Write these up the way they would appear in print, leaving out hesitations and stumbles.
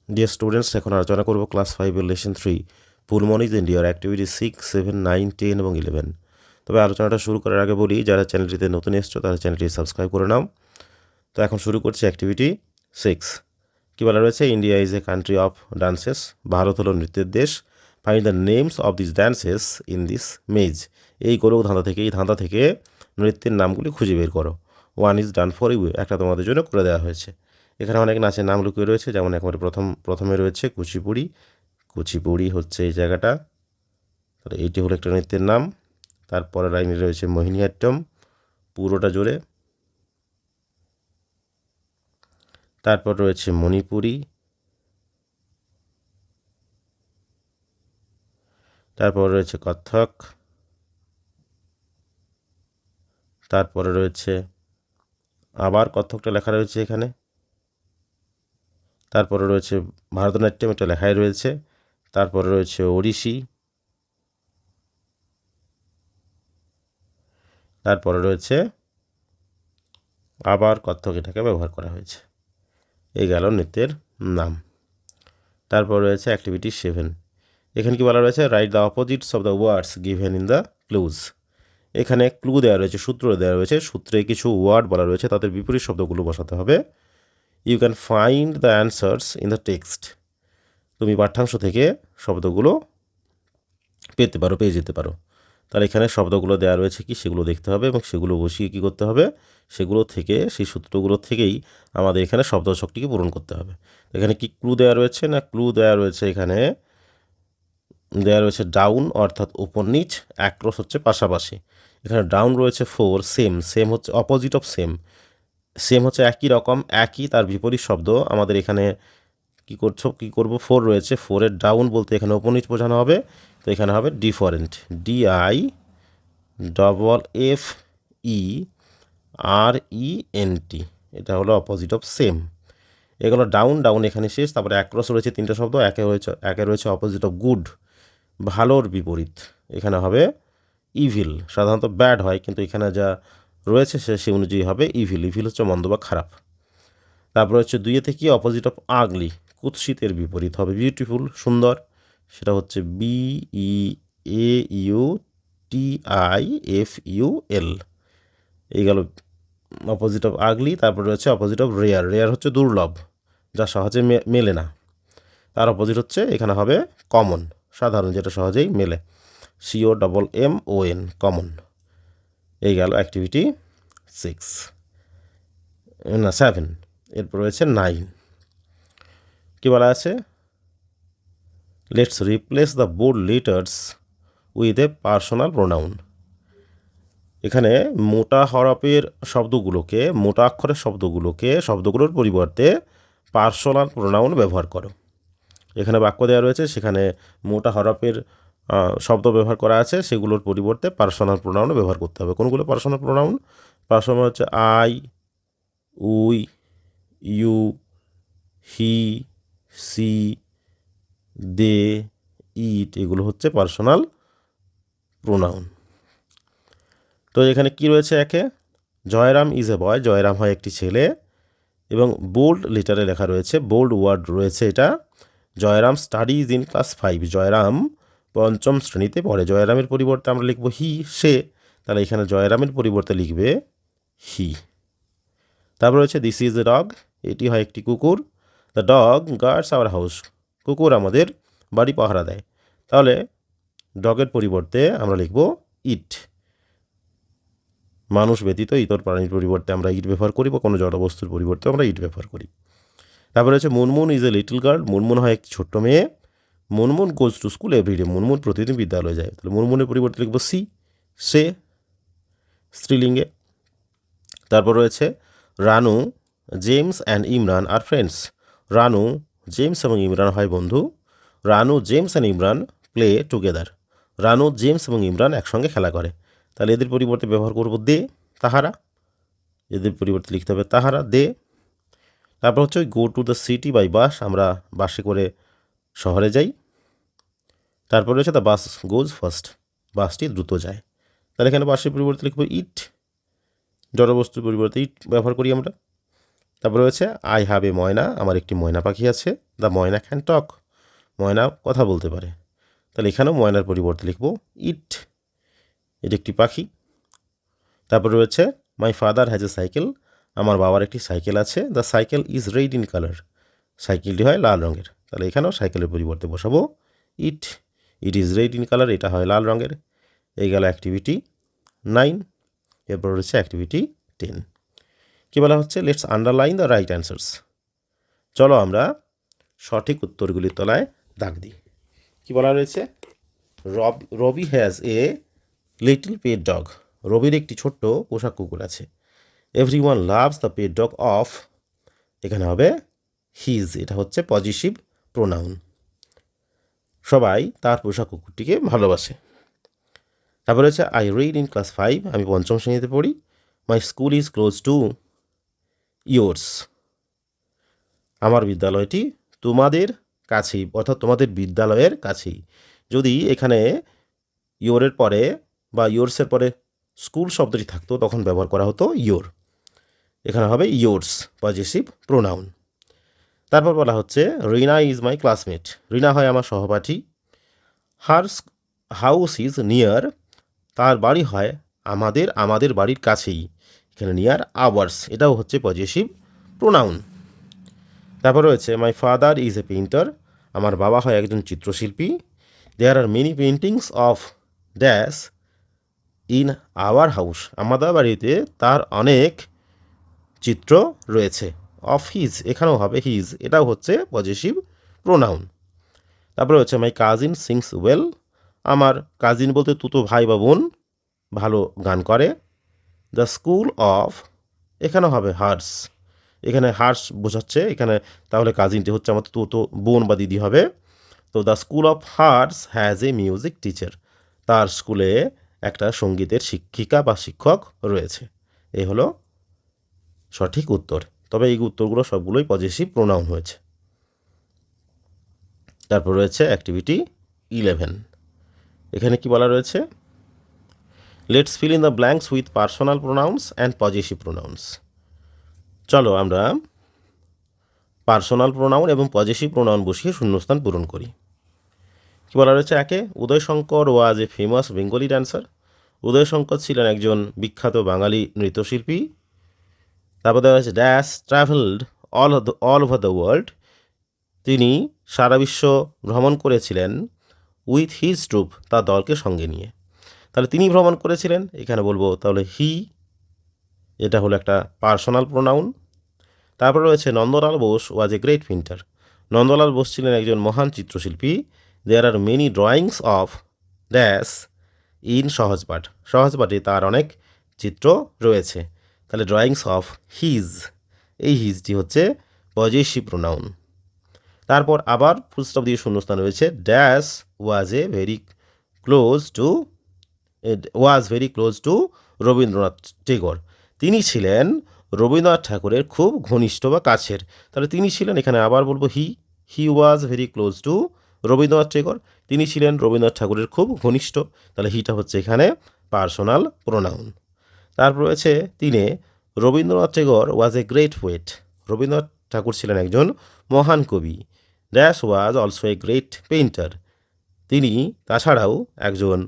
Dear students, এখন আলোচনা করব ক্লাস 5-এর লেসন 3 পুলমনিজ ইন্ডিয়ার অ্যাক্টিভিটি 6, 7, 9, 10 এবং 11। তবে আলোচনাটা শুরু করার আগে বলি, যারা চ্যানেলটিতে নতুন এসছো তারা চ্যানেলটি সাবস্ক্রাইব করে নাও। তো এখন শুরু করছি অ্যাক্টিভিটি 6। কী বলা রয়েছে? India is a country of dances. Bharat হলো নৃত্যের দেশ। Find the names of this dances in this maze. এই গোলক ধাঁধা থেকে নৃত্যের নামগুলি খুঁজে বের করো। 1 ইজ ডান ফর ইউ, একটা তোমাদের জন্য করে দেওয়া হয়েছে। এখানে অনেক নাচের নাম লুকিয়ে রয়েছে, যেমন একবারে প্রথমে রয়েছে কুচিপুড়ি। কুচিপুড়ি হচ্ছে এই জায়গাটা, তাহলে এইটি হলো একটা নৃত্যের নাম। তারপরে লাইনে রয়েছে মোহিনীঅট্টম, পুরোটা জোরে। তারপর রয়েছে মণিপুরি, তারপর রয়েছে কত্থক, তারপরে রয়েছে আবার কত্থকটা লেখা রয়েছে এখানে, তারপরে রয়েছে ভারতনাট্যম, এটা লেখাই রয়েছে। তারপরে রয়েছে ওড়িশি, তারপরে রয়েছে আবার কত্থক, এটাকে ব্যবহার করা হয়েছে। এই গেল নৃত্যের নাম। তারপর রয়েছে অ্যাক্টিভিটি 7। এখানে কি বলা রয়েছে? Write the opposites of the words given in the clues. এখানে ক্লু দেওয়া রয়েছে, সূত্র দেওয়া রয়েছে, সূত্রে কিছু ওয়ার্ড বলা রয়েছে, তাদের বিপরীত শব্দগুলো বসাতে হবে। You can find the answers in the text. তুমি পাঠ্যাংশ থেকে শব্দগুলো পেয়ে যেতে পারো। তাহলে এখানে শব্দগুলো দেওয়া রয়েছে কি, সেগুলো দেখতে হবে এবং সেগুলো বসিয়ে কী করতে হবে, সেগুলো থেকে, সেই সূত্রগুলো থেকেই আমাদের এখানে শব্দ শক্তিকে পূরণ করতে হবে। এখানে কি ক্লু দেওয়া রয়েছে? না, ক্লু দেওয়া রয়েছে, এখানে দেওয়া রয়েছে ডাউন অর্থাৎ উপর নিচ, অ্যাক্রস হচ্ছে পাশাপাশি। এখানে ডাউন রয়েছে 4, সেম হচ্ছে অপোজিট অফ সেম হচ্ছে একই রকম, একই, তার বিপরীত শব্দ। আমাদের এখানে কী করবো, 4 রয়েছে, 4-এর ডাউন বলতে এখানে উপর নিচ বোঝানো হবে। তো এখানে হবে ডিফারেন্ট, DIFFERENT, এটা হলো অপোজিট অফ সেম। এগুলো ডাউন এখানে শেষ। তারপরে অ্যাক্রস রয়েছে 3টে শব্দ, একে রয়েছে অপোজিট অফ গুড, ভালোর বিপরীত, এখানে হবে ইভিল। সাধারণত ব্যাড হয়, কিন্তু এখানে যা রয়েছে সে অনুযায়ী হবে ইভিল হচ্ছে মন্দ বা খারাপ। তারপরে হচ্ছে 2-এতে কি, অপোজিট অফ আগলি, কুৎসিতের বিপরীত হবে বিউটিফুল, সুন্দর, সেটা হচ্ছে BEAUTIFUL। এই গেল অপোজিট অফ আগলি। তারপরে রয়েছে অপোজিট অফ রেয়ার হচ্ছে দুর্লভ, যা সহজে মেলে না। তার অপোজিট হচ্ছে এখানে হবে কমন, সাধারণ, যেটা সহজেই মেলে, COMMON, কমন। এই গেল অ্যাক্টিভিটি 7। এরপর রয়েছে 9। কী বলা আছে? Let's replace the bold letters with a personal pronoun. এখানে মোটা অক্ষরের শব্দগুলোর পরিবর্তে পার্সোনাল প্রোনাউন ব্যবহার করো। এখানে বাক্য দেওয়া রয়েছে, সেখানে মোটা হরফের শব্দ ব্যবহার করা আছে, সেগুলোর পরিবর্তে পার্সোনাল প্রোনাউন ব্যবহার করতে হবে। কোনগুলো পার্সোনাল প্রোনাউন? পার্সোনাল হচ্ছে I, we, you, he, she, they, it, এগুলো হচ্ছে পার্সোনাল প্রোনাউন। তো এখানে কি রয়েছে? একে, Jayram is a boy, Jayram হয় একটি ছেলে, এবং বোল্ড লেটারে লেখা রয়েছে, বোল্ড ওয়ার্ড রয়েছে এটা, Jayram studies in class 5, Jayram 5ম শ্রেণীতে পড়ে। জয়রামের পরিবর্তে আমরা লিখব হি, সে, তাহলে এখানে জয়রামের পরিবর্তে লিখবে হি। তারপর রয়েছে দিস ইজ এ ডগ, এটি হয় একটি কুকুর। The dog guards our house, কুকুর আমাদের বাড়ি পাহারা দেয়। তাহলে ডগের পরিবর্তে আমরা লিখব ইট। মানুষ ব্যতীত ইতর প্রাণীর পরিবর্তে আমরা ইট ব্যবহার করি, বা কোনো জড় বস্তুর পরিবর্তে আমরা ইট ব্যবহার করি। তারপরে হচ্ছে Munmun is a little girl, Munmun হয় একটি ছোট্ট মেয়ে। Munmun goes to school every day, Munmun প্রতিদিন বিদ্যালয়ে যায়। তাহলে মুনমুনের পরিবর্তে লিখব সে, স্ত্রীলিঙ্গে। তারপর রয়েছে Ranu, James and Imran are friends. Ranu, James এবং ইমরান হয় বন্ধু। Ranu, James and Imran play together, Ranu, James এবং ইমরান একসঙ্গে খেলা করে। তাহলে এদের পরিবর্তে ব্যবহার করব দে, তাহারা, এদের পরিবর্তে লিখতে হবে তাহারা, দে। তারপর হচ্ছে go to the city by bus, আমরা বাসে করে শহরে যাই। তারপর রয়েছে দ্য বাস গোজ ফার্স্ট, বাসটি দ্রুত যায়। তাহলে এখানে বাসের পরিবর্তে লিখব ইট, জড়বস্তুর পরিবর্তে ইট ব্যবহার করি আমরা। তারপর রয়েছে আই হ্যাভ এ ময়না, আমার একটি ময়না পাখি আছে। দ্য ময়না ক্যান টক, ময়না কথা বলতে পারে। তাহলে এখানেও ময়নার পরিবর্তে লিখব ইট, এটি একটি পাখি। তারপর রয়েছে my father has a cycle, আমার বাবার একটি সাইকেল আছে। The cycle is red in colour, সাইকেলটি হয় লাল রঙের। তাহলে এখানেও সাইকেলের পরিবর্তে বসাবো it, it is red in colour, এটা হয় লাল রঙের। এই গেল অ্যাক্টিভিটি 9। এরপর রয়েছে অ্যাক্টিভিটি 10। কী বলা হচ্ছে, let's underline the right answers. চলো আমরা সঠিক উত্তরগুলির তলায় দাগ দিই। কী বলা রয়েছে, Rabi has a little pet dog, রবির একটি ছোট্ট পোষা কুকুর আছে। Everyone loves the pet dog of, এখানে হবে হিজ, এটা হচ্ছে পজিটিভ প্রোনাউন। সবাই তার পোষা কুকুরটিকে ভালোবাসে। তারপরে হচ্ছে আই রিড ইন ক্লাস 5, আমি পঞ্চম শ্রেণীতে পড়ি। My school is close two yours, আমার বিদ্যালয়টি তোমাদের কাছেই, অর্থাৎ তোমাদের বিদ্যালয়ের কাছেই। যদি এখানে ইয়োরের পরে বা ইয়োর্সের পরে স্কুল শব্দটি থাকতো তখন ব্যবহার করা হতো ইয়োর, এখানে হবে ইয়োর্স পজিটিভ প্রোনাউন। তারপর বলা হচ্ছে রিনা ইজ মাই ক্লাসমেট, রিনা হয় আমার সহপাঠী। হার হাউস ইজ নিয়ার, তার বাড়ি হয় আমাদের বাড়ির কাছেই, এখানে নিয়ার আওয়ার্স, এটাও হচ্ছে পজিটিভ প্রোনাউন। তারপর রয়েছে my father is a painter, আমার বাবা হয় একজন চিত্রশিল্পী। There are many paintings of dash in our house, আমাদের বাড়িতে তার অনেক চিত্র রয়েছে। অফ হিজ, এখানেও হবে হিজ, এটাও হচ্ছে পজিটিভ প্রোনাউন। তারপরে হচ্ছে মাই কাজিন সিংস ওয়েল, আমার কাজিন বলতে তুতো ভাই বা বোন ভালো গান করে। দ্য স্কুল অফ, এখানে হবে হার্স, এখানে হার্স বোঝাচ্ছে এখানে, তাহলে কাজিনটি হচ্ছে আমার তুতো বোন বা দিদি হবে। তো the school of hers has a music teacher, তার স্কুলে একটা সঙ্গীতের শিক্ষিকা বা শিক্ষক রয়েছে। এই হলো সঠিক উত্তর। তবে এই উত্তরগুলো সবগুলোই পজিটিভ প্রোনাউন হয়েছে। তারপর রয়েছে অ্যাক্টিভিটি 11। এখানে কি বলা রয়েছে, let's fill in the blanks with personal pronouns and positive pronouns. চলো আমরা পার্সোনাল প্রোনাউন এবং পজিটিভ প্রোনাউন বসিয়ে শূন্যস্থান পূরণ করি। কী বলা রয়েছে, একে Udayshankar was a famous Bengali dancer, Udayshankar ছিলেন একজন বিখ্যাত বাঙালি নৃত্যশিল্পী। তারপর দেওয়া হয়েছে dash travelled all over the world, তিনি সারা বিশ্ব ভ্রমণ করেছিলেন। উইথ হিজ ট্রুপ, তার দলকে সঙ্গে নিয়ে। তাহলে তিনি ভ্রমণ করেছিলেন, এখানে বলবো তাহলে হি, এটা হলো একটা পার্সোনাল প্রোনাউন। তারপর রয়েছে Nandalal Bose was a great painter, Nandalal Bose ছিলেন একজন মহান চিত্রশিল্পী। There are many drawings of dash in Sahajpath, সহজপাঠে তার অনেক চিত্র রয়েছে। তাহলে ড্রয়িংস অফ হিজ, এই হিজটি হচ্ছে পজিটিভ প্রোনাউন। তারপর আবার ফুল স্টপ দিয়ে শূন্যস্থান রয়েছে। Dash was very close to Rabindranath Tagore, তিনি ছিলেন রবীন্দ্রনাথ ঠাকুরের খুব ঘনিষ্ঠ বা কাছের। তাহলে তিনি ছিলেন, এখানে আবার বলবো he was very close to Rabindranath Tagore, তিনি ছিলেন রবীন্দ্রনাথ ঠাকুরের খুব ঘনিষ্ঠ। তাহলে হিটা হচ্ছে এখানে পার্সোনাল প্রোনাউন। তারপর রয়েছে Rabindranath Tagore was a great poet, Rabindranath Thakur ছিলেন একজন মহান কবি। Dash was also a great painter, তিনি তাছাড়াও একজন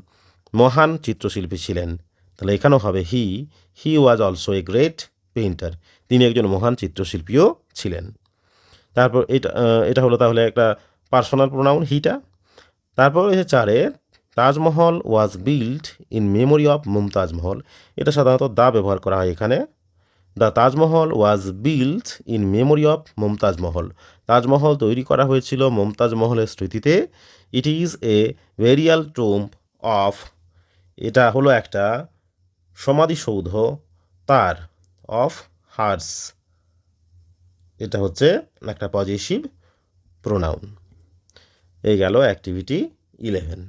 মহান চিত্রশিল্পী ছিলেন। তাহলে এখানেও হবে he was also a great painter, তিনি একজন মহান চিত্রশিল্পীও ছিলেন। তারপর এটা হলো তাহলে একটা পার্সোনাল প্রোনাউন হিটা। তারপর রয়েছে 4, Taj Mahal was built in memory of Mumtaz Mahal, এটা সাধারণত দা ব্যবহার করা হয় এখানে। The Taj Mahal was built in memory of Mumtaz Mahal, Taj Mahal তৈরি করা হয়েছিল মুমতাজ মহলের স্মৃতিতে। It is a burial tomb of, এটা হলো একটা সমাধিসৌধ তার, অফ হার্স, এটা হচ্ছে একটা পজিটিভ প্রোনাউন। এই গেল অ্যাক্টিভিটি 11।